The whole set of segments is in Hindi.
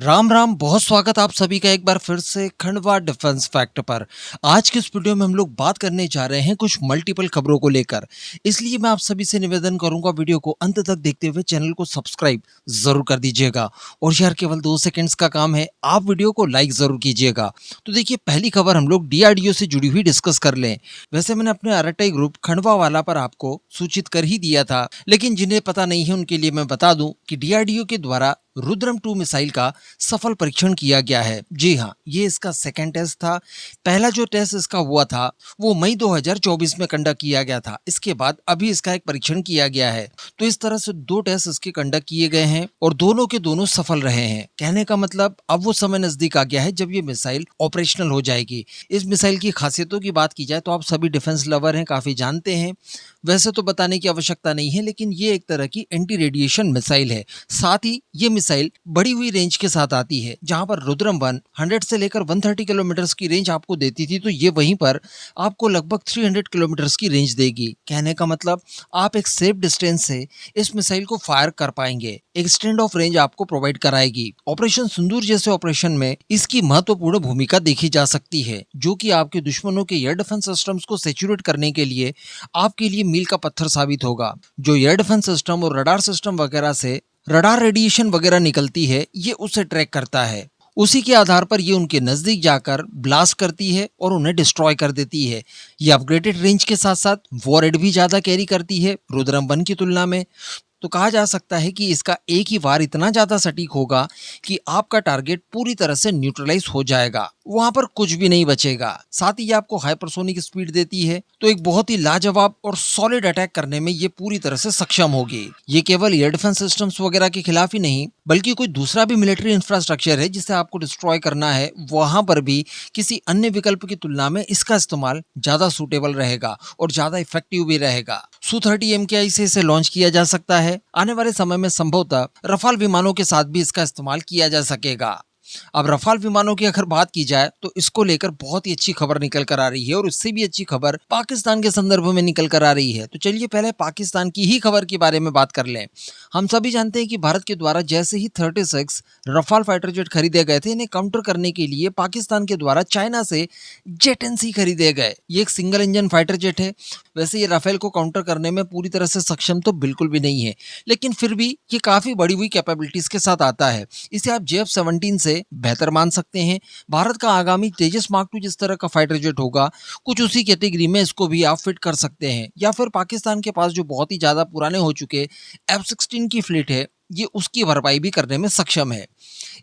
राम राम, बहुत स्वागत आप सभी का एक बार फिर से खंडवा डिफेंस फैक्ट पर। आज के इस वीडियो में हम लोग बात करने जा रहे हैं कुछ मल्टीपल खबरों को लेकर। इसलिए मैं आप सभी से निवेदन करूंगा, वीडियो को अंत तक देखते हुए चैनल को सब्सक्राइब जरूर कर दीजिएगा। और यार केवल 2 सेकंड्स का काम है, आप वीडियो को लाइक जरूर कीजिएगा। तो देखिए, पहली खबर हम लोग डीआरडीओ से जुड़ी हुई डिस्कस कर लें। वैसे मैंने अपने आरटीआई ग्रुप खंडवा वाला पर आपको सूचित कर ही दिया था, लेकिन जिन्हें पता नहीं है उनके लिए मैं बता दूं कि डीआरडीओ के द्वारा रुद्रम 2 मिसाइल का सफल परीक्षण किया गया है। जी हाँ, ये इसका सेकंड टेस्ट था। पहला जो टेस्ट इसका हुआ था वो मई 2024 में कंडक्ट किया गया था। इसके बाद अभी इसका एक परीक्षण किया गया है। तो इस तरह से 2 टेस्ट इसके कंडक्ट किए गए हैं और दोनों के दोनों सफल रहे हैं। कहने का मतलब अब वो समय नजदीक आ गया है जब ये मिसाइल ऑपरेशनल हो जाएगी। इस मिसाइल की खासियतों की बात की जाए तो आप सभी डिफेंस लवर हैं, काफी जानते हैं। वैसे तो बताने की आवश्यकता नहीं है, लेकिन ये एक तरह की एंटी रेडिएशन मिसाइल है। साथ ही ये मिसाइल बढ़ी हुई रेंज के साथ आती है। जहां पर रुद्रम 1 100 से लेकर 130 किलोमीटर की रेंज आपको देती थी, तो ये वहीं पर आपको लगभग 300 किलोमीटर की रेंज देगी। कहने का मतलब आप एक सेफ डिस्टेंस से इस मिसाइल को फायर कर पाएंगे। एक्सटेंड ऑफ रेंज आपको प्रोवाइड कराएगी। ऑपरेशन सिंदूर जैसे ऑपरेशन में इसकी महत्वपूर्ण भूमिका देखी जा सकती है, जो कि आपके दुश्मनों के एयर डिफेंस सिस्टम्स को सैचुरेट करने के लिए आपके लिए मील का पत्थर साबित होगा। जो एयर डिफेंस सिस्टम और रडार सिस्टम वगैरह से रडार रेडिएशन वगैरह निकलती है, ये उसे ट्रैक करता है। उसी के आधार पर ये उनके नजदीक जाकर ब्लास्ट करती है और उन्हें डिस्ट्रॉय कर देती है। ये अपग्रेडेड रेंज के साथ साथ वॉरहेड भी ज्यादा कैरी करती है रुद्रम 1 की तुलना में। तो कहा जा सकता है कि इसका एक ही वार इतना ज्यादा सटीक होगा कि आपका टारगेट पूरी तरह से न्यूट्रलाइज हो जाएगा, वहां पर कुछ भी नहीं बचेगा। साथ ही ये आपको हाइपरसोनिक स्पीड देती है, तो एक बहुत ही लाजवाब और सॉलिड अटैक करने में ये पूरी तरह से सक्षम होगी। ये केवल एयर डिफेंस सिस्टम्स वगैरह के खिलाफ ही नहीं, बल्कि कोई दूसरा भी मिलिट्री इंफ्रास्ट्रक्चर है जिसे आपको डिस्ट्रॉय करना है, वहां पर भी किसी अन्य विकल्प की तुलना में इसका इस्तेमाल ज्यादा सूटेबल रहेगा और ज्यादा इफेक्टिव भी रहेगा। Su-30 MKI से इसे लॉन्च किया जा सकता है। आने वाले समय में संभवतः रफाल विमानों के साथ भी इसका इस्तेमाल किया जा सकेगा। अब रफाल विमानों की अगर बात की जाए तो इसको लेकर बहुत ही अच्छी खबर निकल कर आ रही है, और उससे भी अच्छी खबर पाकिस्तान के संदर्भ में निकल कर आ रही है। तो चलिए पहले पाकिस्तान की ही खबर के बारे में बात कर लें। हम सभी जानते हैं कि भारत के द्वारा जैसे ही 36 रफाल फाइटर जेट खरीदे गए थे, इन्हें काउंटर करने के लिए पाकिस्तान के द्वारा चाइना से जेट एनसी खरीदे गए। ये एक सिंगल इंजन फाइटर जेट है। वैसे ये राफेल को काउंटर करने में पूरी तरह से सक्षम तो बिल्कुल भी नहीं है, लेकिन फिर भी ये काफी बड़ी हुई कैपेबिलिटीज के साथ आता है। इसे आप JF-17 से बेहतर मान सकते हैं। भारत का आगामी तेजस मार्क 2 जिस तरह का फाइटर जेट होगा, कुछ उसी कैटेगरी में इसको भी आप फिट कर सकते हैं। या फिर पाकिस्तान के पास जो बहुत ही ज्यादा पुराने हो चुके F-16 की फ्लीट है, ये उसकी भरपाई भी करने में सक्षम है।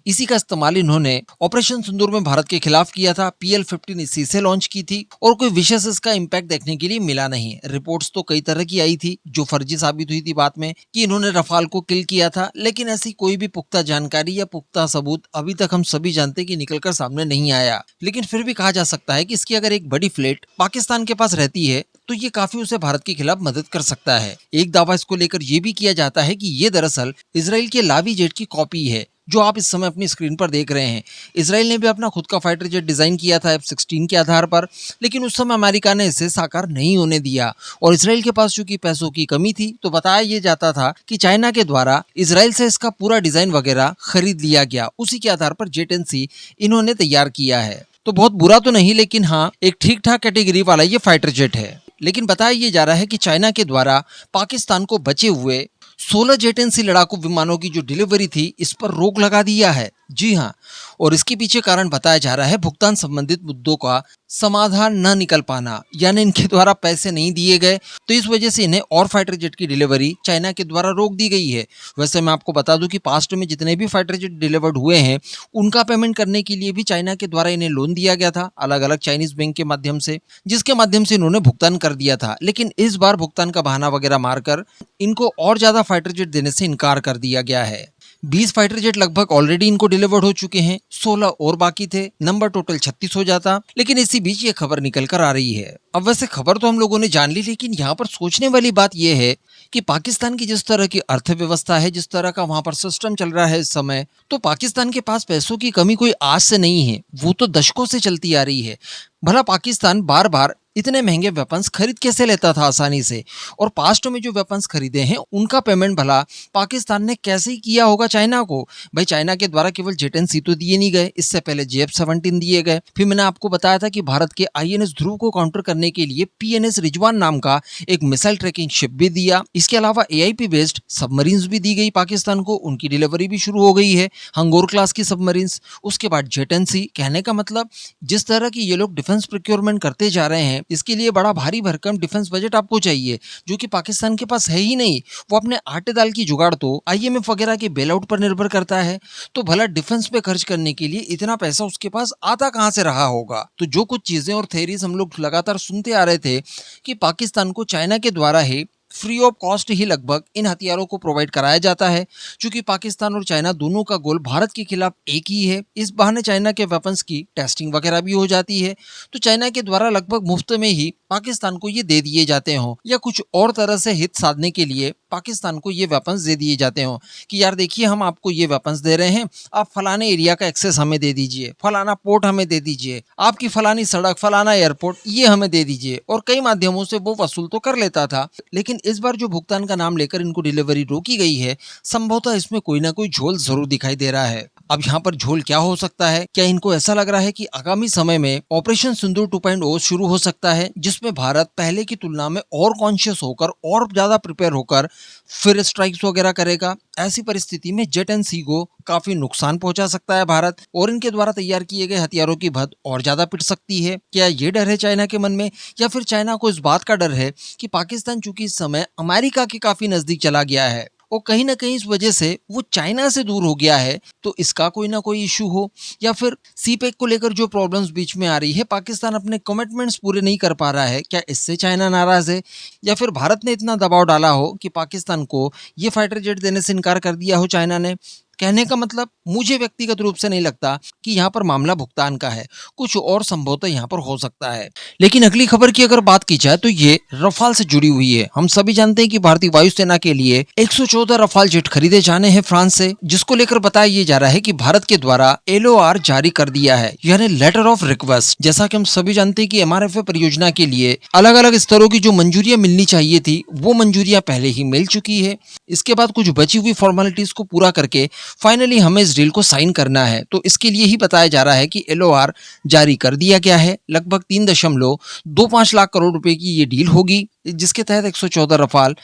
इसी का इस्तेमाल इन्होंने ऑपरेशन सिंदूर में भारत के खिलाफ किया था। PL-15 इसी से लॉन्च की थी और कोई विशेष इसका इम्पैक्ट देखने के लिए मिला नहीं। रिपोर्ट्स तो कई तरह की आई थी जो फर्जी साबित हुई थी बाद में, कि इन्होंने रफाल को किल किया था, लेकिन ऐसी कोई भी पुख्ता जानकारी या पुख्ता सबूत अभी तक हम सभी जानते कि निकलकर सामने नहीं आया। लेकिन फिर भी कहा जा सकता है कि इसकी अगर एक बड़ी फ्लीट पाकिस्तान के पास रहती है तो ये काफी उसे भारत के खिलाफ मदद कर सकता है। एक दावा इसको लेकर यह भी किया जाता है कि ये दरअसल इजराइल के लावी जेट की कॉपी है, जो आप इस समय अपनी स्क्रीन पर देख रहे हैं। इजराइल ने भी अपना खुद का फाइटर जेट डिजाइन किया था F-16 के आधार पर, लेकिन उस समय अमेरिका ने इसे साकार नहीं होने दिया। और इजराइल के पास चूंकि पैसों की कमी थी, तो बताया यह जाता था कि चाइना के द्वारा इजराइल से इसका पूरा डिजाइन वगैरह खरीद लिया गया। उसी के आधार पर जेट एनसी इन्होंने तैयार किया है। तो बहुत बुरा तो नहीं, लेकिन हाँ, एक ठीक ठाक कैटेगरी वाला ये फाइटर जेट है। लेकिन बताया यह जा रहा है कि चाइना के द्वारा पाकिस्तान को बचे हुए 16 जेट एनसी लड़ाकू विमानों की जो डिलीवरी थी, इस पर रोक लगा दिया है। जी हाँ, और इसके पीछे कारण बताया जा रहा है भुगतान संबंधित मुद्दों का समाधान न निकल पाना, यानी इनके द्वारा पैसे नहीं दिए गए, तो इस वजह से इन्हें और फाइटर जेट की डिलीवरी चाइना के द्वारा रोक दी गई है। वैसे मैं आपको बता दूं कि पास्ट में जितने भी फाइटर जेट डिलीवर्ड हुए हैं, उनका पेमेंट करने के लिए भी चाइना के द्वारा इन्हें लोन दिया गया था, अलग अलग चाइनीज बैंक के माध्यम से, जिसके माध्यम से इन्होंने भुगतान कर दिया था। लेकिन इस बार भुगतान का बहाना वगैरह मारकर इनको और ज्यादा फाइटर जेट देने से इनकार कर दिया गया है। 20 फाइटर जेट लगभग ऑलरेडी इनको डिलीवर्ड हो चुके हैं, 16 और बाकी थे, नंबर टोटल 36 हो जाता। लेकिन इसी बीच ये खबर निकल कर आ रही है। अब वैसे खबर तो हम लोगों ने जान ली, लेकिन यहाँ पर सोचने वाली बात यह है कि पाकिस्तान की जिस तरह की अर्थव्यवस्था है, जिस तरह का वहां पर सिस्टम चल रहा है इस समय, तो पाकिस्तान के पास पैसों की कमी कोई आज से नहीं है, वो तो दशकों से चलती आ रही है। भला पाकिस्तान बार बार इतने महंगे वेपन्स खरीद कैसे लेता था आसानी से, और पास्ट में जो वेपन्स खरीदे हैं उनका पेमेंट भला पाकिस्तान ने कैसे ही किया होगा चाइना को। भाई चाइना के द्वारा केवल जेट-एंड-सी तो दिए नहीं गए, इससे पहले JF-17 दिए गए। फिर मैंने आपको बताया था कि भारत के INS ध्रुव को काउंटर करने के लिए PNS रिजवान नाम का एक मिसाइल ट्रैकिंग शिप भी दिया। इसके अलावा AIP बेस्ड सबमरीन्स भी दी गई पाकिस्तान को, उनकी डिलीवरी भी शुरू हो गई है, हंगोर क्लास की सबमरीन्स। उसके बाद जेट-एंड-सी, कहने का मतलब जिस तरह की ये लोग डिफेंस प्रोक्योरमेंट करते जा रहे हैं, इसके लिए बड़ा भारी भरकम डिफेंस बजट आपको चाहिए, जो कि पाकिस्तान के पास है ही नहीं। वो अपने आटे दाल की जुगाड़ तो IMF वगैरह के बेल आउट पर निर्भर करता है। तो भला डिफेंस पे खर्च करने के लिए इतना पैसा उसके पास आता कहां से रहा होगा। तो जो कुछ चीजें और थेरीज हम लोग लगातार सुनते आ रहे थे कि पाकिस्तान को चाइना के द्वारा ही फ्री ऑफ कॉस्ट ही लगभग इन हथियारों को प्रोवाइड कराया जाता है, क्योंकि पाकिस्तान और चाइना दोनों का गोल भारत के खिलाफ एक ही है। इस बहाने चाइना के वेपन्स की टेस्टिंग वगैरह भी हो जाती है, तो चाइना के द्वारा लगभग मुफ्त में ही पाकिस्तान को ये दे दिए जाते हों, या कुछ और तरह से हित साधने के लिए पाकिस्तान को ये वेपन्स दे दिए जाते हों कि यार देखिए हम आपको ये वेपन्स दे रहे हैं, आप फलाने एरिया का एक्सेस हमें दे दीजिए, फलाना पोर्ट हमें दे दीजिए, आपकी फलानी सड़क, फलाना एयरपोर्ट ये हमें दे दीजिए। और कई माध्यमों से वो वसूल तो कर लेता था, लेकिन इस बार जो भुगतान का नाम लेकर इनको डिलीवरी रोकी गई है, संभवतः इसमें कोई ना कोई झोल जरूर दिखाई दे रहा है। अब यहाँ पर झोल क्या हो सकता है? क्या इनको ऐसा लग रहा है कि आगामी समय में ऑपरेशन सिंदूर 2.0 शुरू हो सकता है, जिसमें भारत पहले की तुलना में और कॉन्शियस होकर और ज्यादा प्रिपेयर होकर फिर स्ट्राइक्स वगैरह करेगा। ऐसी परिस्थिति में जेट-एंड-सी को काफी नुकसान पहुंचा सकता है भारत, और इनके द्वारा तैयार किए गए हथियारों की भद और ज्यादा पिट सकती है। क्या ये डर है चाइना के मन में, या फिर चाइना को इस बात का डर है कि पाकिस्तान चूंकि इस समय अमेरिका के काफी नजदीक चला गया है और कहीं ना कहीं इस वजह से वो चाइना से दूर हो गया है, तो इसका कोई ना कोई इशू हो, या फिर सीपेक को लेकर जो प्रॉब्लम्स बीच में आ रही है, पाकिस्तान अपने कमिटमेंट्स पूरे नहीं कर पा रहा है, क्या इससे चाइना नाराज है, या फिर भारत ने इतना दबाव डाला हो कि पाकिस्तान को ये फाइटर जेट देने से इनकार कर दिया हो चाइना ने। कहने का मतलब मुझे व्यक्तिगत रूप से नहीं लगता कि यहाँ पर मामला भुगतान का है, कुछ और संभवतः यहाँ पर हो सकता है। लेकिन अगली खबर की अगर बात की जाए तो ये रफाल से जुड़ी हुई है। हम सभी जानते हैं कि भारतीय वायुसेना के लिए 114 रफाल जेट खरीदे जाने हैं फ्रांस से, जिसको लेकर बताया ये जा रहा है कि भारत के द्वारा LOR जारी कर दिया है, यानी लेटर ऑफ रिक्वेस्ट। जैसा कि हम सभी जानते हैं कि MRFA परियोजना के लिए अलग अलग स्तरों की जो मंजूरियां मिलनी चाहिए थी, वो मंजूरियां पहले ही मिल चुकी है। इसके बाद कुछ बची हुई फॉर्मेलिटीज को पूरा करके फाइनली हमें इस डील को साइन करना है। तो इसके लिए ही बताया जा रहा है कि LOR जारी कर दिया गया है। लगभग 3.25 लाख करोड़ रुपए की ये डील होगी, जिसके तहत 114 रफाल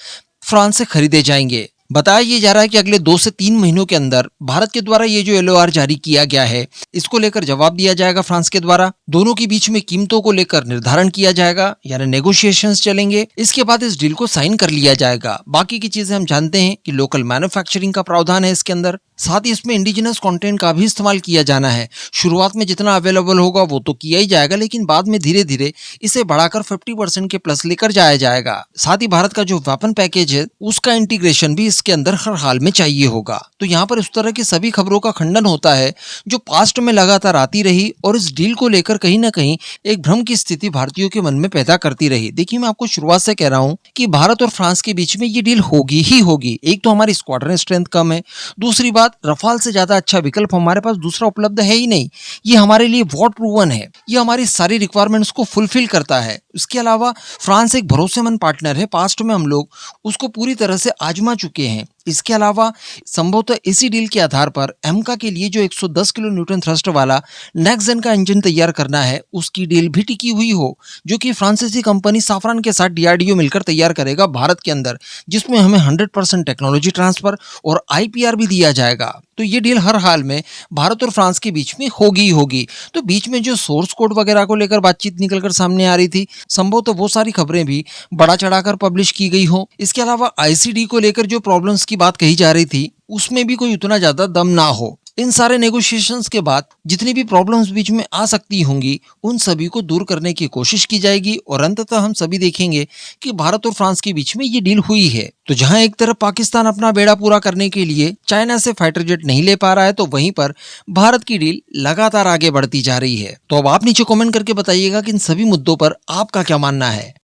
फ्रांस से खरीदे जाएंगे। बताया ये जा रहा है कि अगले 2 से 3 महीनों के अंदर भारत के द्वारा ये जो LOR जारी किया गया है, इसको लेकर जवाब दिया जाएगा फ्रांस के द्वारा। दोनों के बीच में कीमतों को लेकर निर्धारण किया जाएगा, यानी नेगोशिएशंस चलेंगे। इसके बाद इस डील को साइन कर लिया जाएगा। बाकी की चीजें हम जानते हैं कि लोकल मैन्युफैक्चरिंग का प्रावधान है इसके अंदर, साथ ही इसमें इंडिजिनस कंटेंट का भी इस्तेमाल किया जाना है। शुरुआत में जितना अवेलेबल होगा वो तो किया ही जाएगा, लेकिन बाद में धीरे धीरे इसे बढ़ाकर 50% के प्लस लेकर जाया जाएगा। साथ ही भारत का जो वेपन पैकेज है उसका इंटीग्रेशन भी इसके अंदर हर हाल में चाहिए होगा। तो यहाँ पर इस तरह की सभी खबरों का खंडन होता है जो पास्ट में लगातार आती रही, और इस डील को लेकर कहीं ना कहीं एक भ्रम की स्थिति भारतीयों के मन में पैदा करती रही। देखिए मैं आपको शुरुआत से कह रहा हूँ कि भारत और फ्रांस के बीच में ये डील होगी ही होगी। एक तो हमारी स्क्वाड्रन स्ट्रेंथ कम है, दूसरी बात रफाल से ज्यादा अच्छा विकल्प हमारे पास दूसरा उपलब्ध है ही नहीं। ये हमारे लिए वॉर प्रूवन है, ये हमारी सारी रिक्वायरमेंट्स को फुलफिल करता है। इसके अलावा फ्रांस एक भरोसेमंद पार्टनर है, पास्ट में हम लोग उसको पूरी तरह से आजमा चुके हैं। इसके अलावा संभवतः इसी डील के आधार पर एमका के लिए जो 110 किलो न्यूटन थ्रस्ट वाला नेक्स्ट जेन का इंजन तैयार करना है, उसकी डील भी टिकी हुई हो, जो कि फ्रांसीसी कंपनी साफरान के साथ DRDO मिलकर तैयार करेगा भारत के अंदर, जिसमें हमें 100% टेक्नोलॉजी ट्रांसफर और IPR भी दिया जाएगा। तो ये डील हर हाल में भारत और फ्रांस के बीच में होगी ही होगी। तो बीच में जो सोर्स कोड वगैरह को लेकर बातचीत निकलकर सामने आ रही थी, संभवतः वो सारी खबरें भी बढ़ा चढ़ाकर पब्लिश की गई हो। इसके अलावा ICD को लेकर जो प्रॉब्लम्स की बात कही जा रही थी, उसमें भी कोई उतना ज्यादा दम ना हो। इन सारे नेगोशिएशंस के बाद जितनी भी प्रॉब्लम्स बीच में आ सकती होंगी, उन सभी को दूर करने की कोशिश की जाएगी, और अंततः हम सभी देखेंगे कि भारत और फ्रांस के बीच में ये डील हुई है। तो जहां एक तरफ पाकिस्तान अपना बेड़ा पूरा करने के लिए चाइना से फाइटर जेट नहीं ले पा रहा है, तो वहीं पर भारत की डील लगातार आगे बढ़ती जा रही है। तो अब आप नीचे कमेंट करके बताइएगा कि इन सभी मुद्दों पर आपका क्या मानना है।